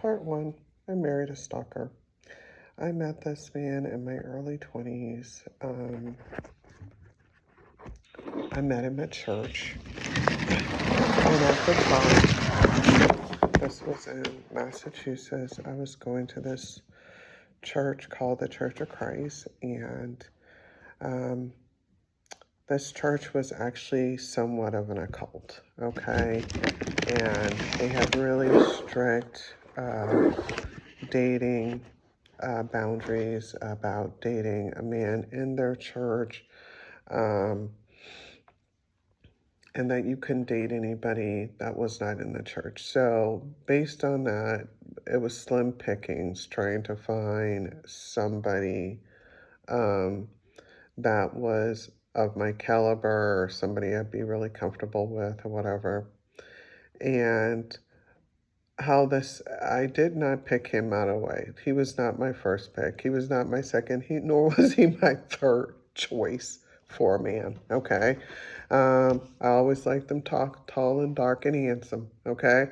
Part 1. I married a stalker. I met this man in my early 20s. I met him at church. And at the time, this was in Massachusetts, I was going to this church called the Church of Christ. And this church was actually somewhat of an occult, okay? And they had really strict dating boundaries about dating a man in their church, and that you couldn't date anybody that was not in the church. So based on that, it was slim pickings trying to find somebody that was of my caliber or somebody I'd be really comfortable with or whatever. And I did not pick him out of the way. He was not my first pick. He was not my second. Nor was he my third choice for a man. Okay. I always liked them tall and dark and handsome. Okay.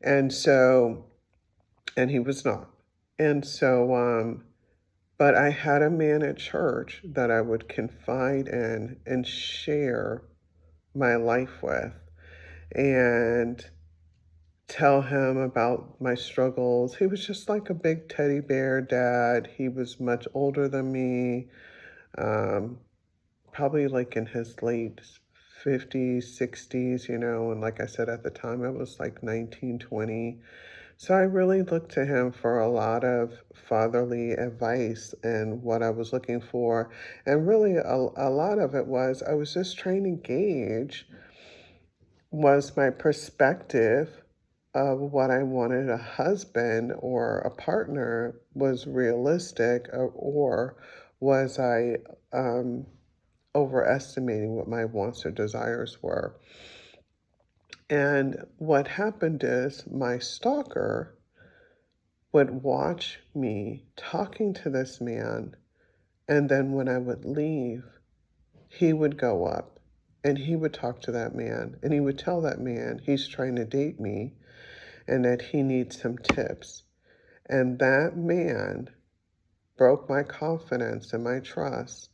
And he was not. And so, but I had a man at church that I would confide in and share my life with. And tell him about my struggles. He was just like a big teddy bear dad. He was much older than me, probably like in his late 50s, 60s, and like I said, at the time I was like 19, 20. So I really looked to him for a lot of fatherly advice and what I was looking for. And really a lot of it was I was just trying to gauge, was my perspective of what I wanted a husband or a partner was realistic, or was I overestimating what my wants or desires were. And what happened is my stalker would watch me talking to this man, and then when I would leave, he would go up and he would talk to that man, and he would tell that man he's trying to date me and that he needs some tips. And that man broke my confidence and my trust,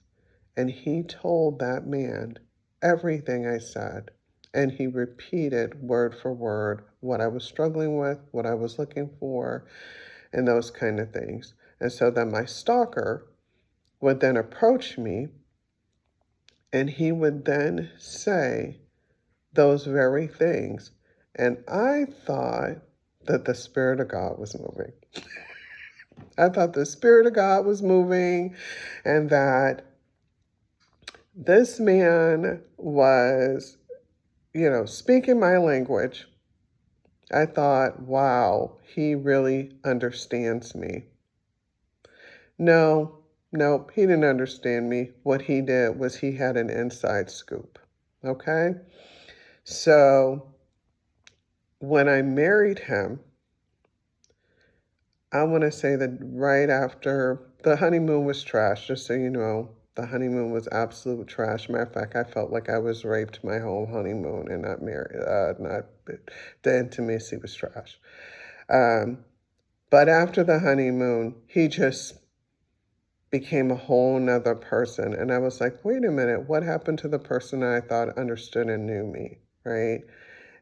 and he told that man everything I said. And he repeated word for word what I was struggling with, what I was looking for, and those kind of things. And so then my stalker would then approach me, and he would then say those very things. And I thought that the Spirit of God was moving. I thought the Spirit of God was moving, and that this man was, speaking my language. I thought, wow, he really understands me. Nope, he didn't understand me. What he did was he had an inside scoop. Okay? So when I married him, I want to say that right after the honeymoon was trash, just so you know, the honeymoon was absolute trash. Matter of fact, I felt like I was raped my whole honeymoon and not married. The intimacy was trash. But after the honeymoon, he just became a whole nother person. And I was like, wait a minute, what happened to the person I thought understood and knew me, right?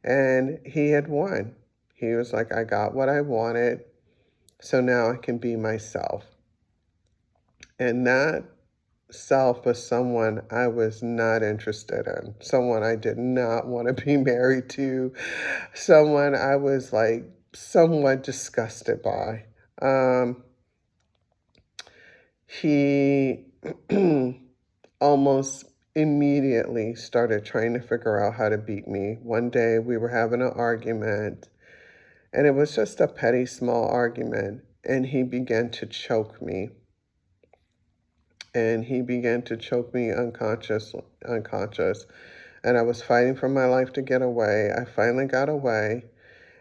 And he had won. He was like, I got what I wanted, so now I can be myself. And that self was someone I was not interested in, someone I did not want to be married to, someone I was like somewhat disgusted by. He almost immediately started trying to figure out how to beat me. One day we were having an argument, and it was just a petty, small argument, and he began to choke me. And he began to choke me unconscious. And I was fighting for my life to get away. I finally got away,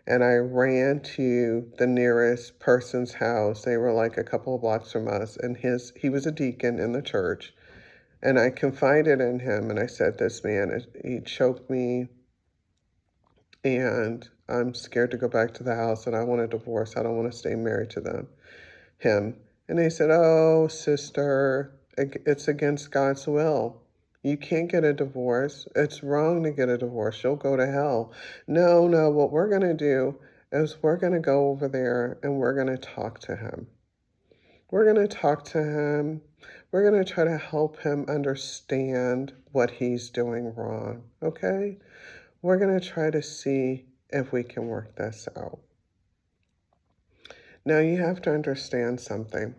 and I ran to the nearest person's house. They were like a couple of blocks from us, and he was a deacon in the church. And I confided in him, and I said, this man, he choked me and I'm scared to go back to the house and I want a divorce. I don't want to stay married to him. And they said, oh, sister, it's against God's will. You can't get a divorce. It's wrong to get a divorce. You'll go to hell. No, no, what we're going to do is we're going to go over there and we're going to talk to him. We're going to talk to him. We're going to try to help him understand what he's doing wrong, okay? We're going to try to see if we can work this out. Now, you have to understand something.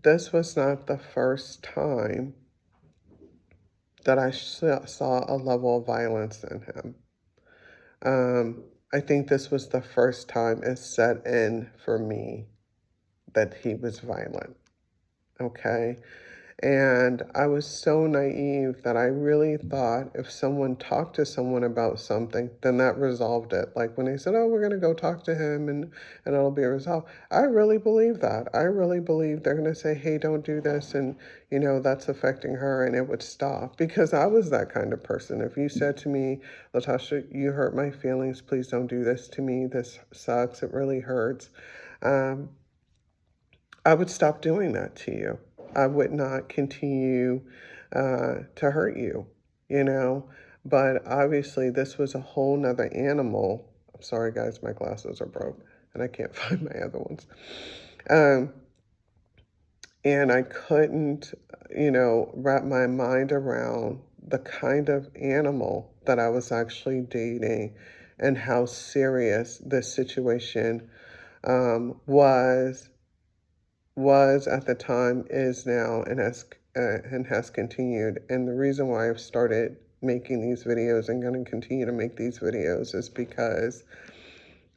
This was not the first time that I saw a level of violence in him. I think this was the first time it set in for me that he was violent, okay? And I was so naive that I really thought if someone talked to someone about something, then that resolved it. Like when they said, oh, we're going to go talk to him and it'll be resolved. I really believe that. I really believe they're going to say, hey, don't do this. And, that's affecting her and it would stop because I was that kind of person. If you said to me, Latasha, you hurt my feelings. Please don't do this to me. This sucks. It really hurts. I would stop doing that to you. I would not continue to hurt you, you know. But obviously, this was a whole nother animal. I'm sorry, guys, my glasses are broke and I can't find my other ones. And I couldn't, wrap my mind around the kind of animal that I was actually dating and how serious this situation was at the time, is now, and has continued. And the reason why I've started making these videos and going to continue to make these videos is because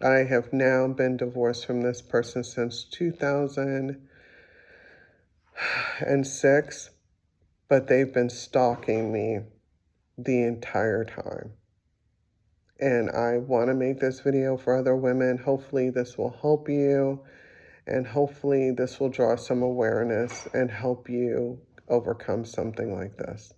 I have now been divorced from this person since 2006, but they've been stalking me the entire time. And I want to make this video for other women. Hopefully this will help you. And hopefully this will draw some awareness and help you overcome something like this.